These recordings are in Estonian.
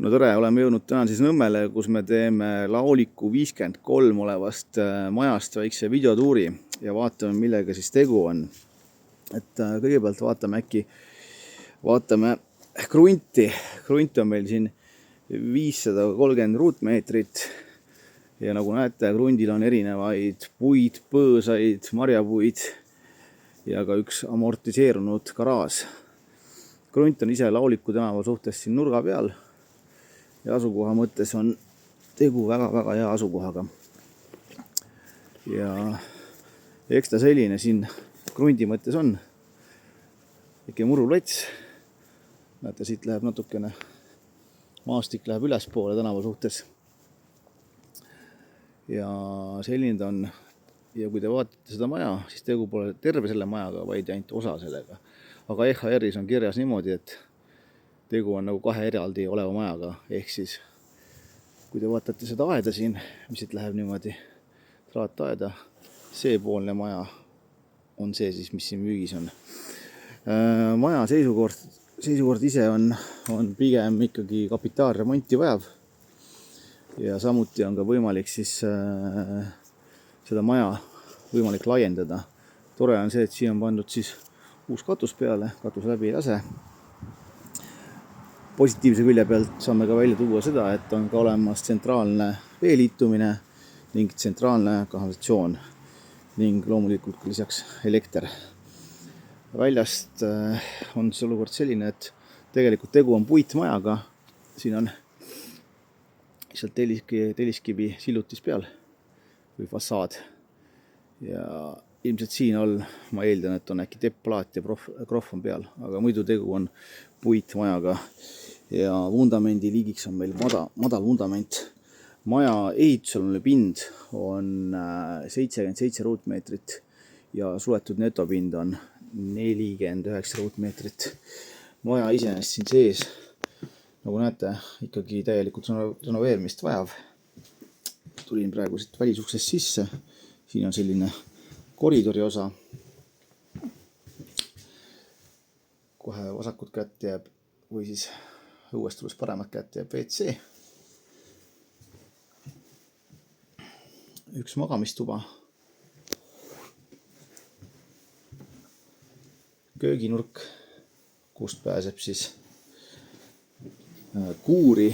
No tore, oleme jõudnud täna siis Nõmmele, kus me teeme Laoliku 53 olevast majast väikse videotuuri ja vaatame, millega siis tegu on. Et kõigepealt vaatame krunti. Krunt on meil siin 530 ruutmeetrit ja nagu näete, krundil on erinevaid puid, põõsaid, marjapuid ja ka üks amortiseerunud garaaž. Krunt on ise Laoliku tänava suhtes siin nurga peal ja asukoha mõttes on tegu väga-väga hea asukohaga. Ja eks ta selline siin krundi mõttes on. Ikka murulats. Näete, siit läheb natukene, maastik läheb ülespoole tänava suhtes. Ja selline ta on. Ja kui te vaatate seda maja, siis tegu pole terve selle majaga, vaid ainult osa sellega. Aga EHR-is on kirjas niimoodi, et tegu on nagu kahe eraldi oleva majaga, ehk siis kui te vaatate seda aeda siin, mis siit läheb niimoodi traataeda, seepoolne maja on see siis, mis siin müügis on. Maja seisukord ise on pigem ikkagi kapitaalremonti vajav ja samuti on ka võimalik siis seda maja võimalik laiendada. Tore on see, et siin on pandud siis uus katus peale, katus läbi ei lase. Positiivse külje pealt saame ka välja tuua seda, et on ka olemas tsentraalne veeliitumine ning tsentraalne kanalisatsioon ning loomulikult lisaks elekter. Väljast on see olukord selline, et tegelikult tegu on puitmajaga. Siin on lihtsalt telliskivi sillutis peal või fassaad. Ja ilmselt siin all ma eeldan, et on äkki teppplaat ja krohv on peal, aga muidu tegu on puitmajaga. Ja vundamendi liigiks on meil madal vundament. Maja ehitusaluline pind on 77 ruutmeetrit ja suletud netopind on 49 ruutmeetrit. Maja iseenesest siin sees, nagu näete, ikkagi täielikult renoveerimist vajav. Tulin praegu siit välisuksest sisse. Siin on selline koridori osa. Kohe vasakut kätt jääb või siis õuest tulles paremat kätte jääb WC. Üks magamistuba. Kööginurk, kust pääseb siis kuuri.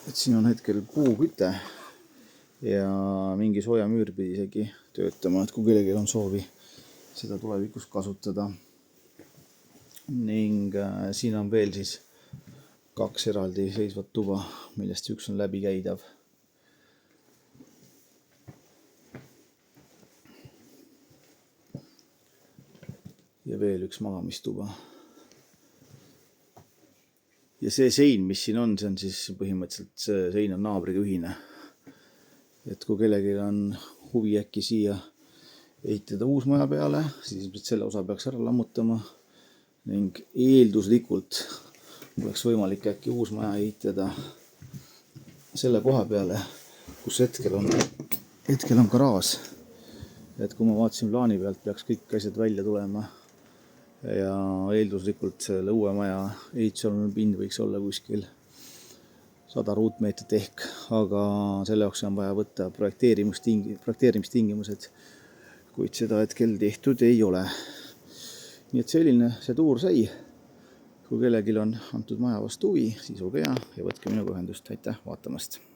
Et siin on hetkel puuküte ja mingi soojamüür pidi isegi töötama, et kui kellelgi on soovi seda tulevikus kasutada. Ning siin on veel siis kaks eraldi seisvat tuba, millest üks on läbikäidav. Ja veel üks magamistuba. Ja see sein, mis siin on, see on siis põhimõtteliselt see sein on naabriga ühine. Et kui kellelgi on huvi äkki siia ehitada uus maja peale, siis selle osa peaks ära lammutama. Ning eelduslikult oleks võimalik äkki uus maja ehitada selle koha peale, kus hetkel on garaaž. Et kui ma vaatasin plaani pealt, peaks kõik asjad välja tulema ja eelduslikult selle uue maja ehitusaluline pind võiks olla kuskil 100 ruutmeetrit ehk, aga selle jaoks on vaja võtta projekteerimistingimused, kuid seda hetkel tehtud ei ole. Nii et selline see tuur sai. Kui kellelgi on antud maja vastu huvi, siis olge hea ja võtke minuga ühendust. Aitäh vaatamast!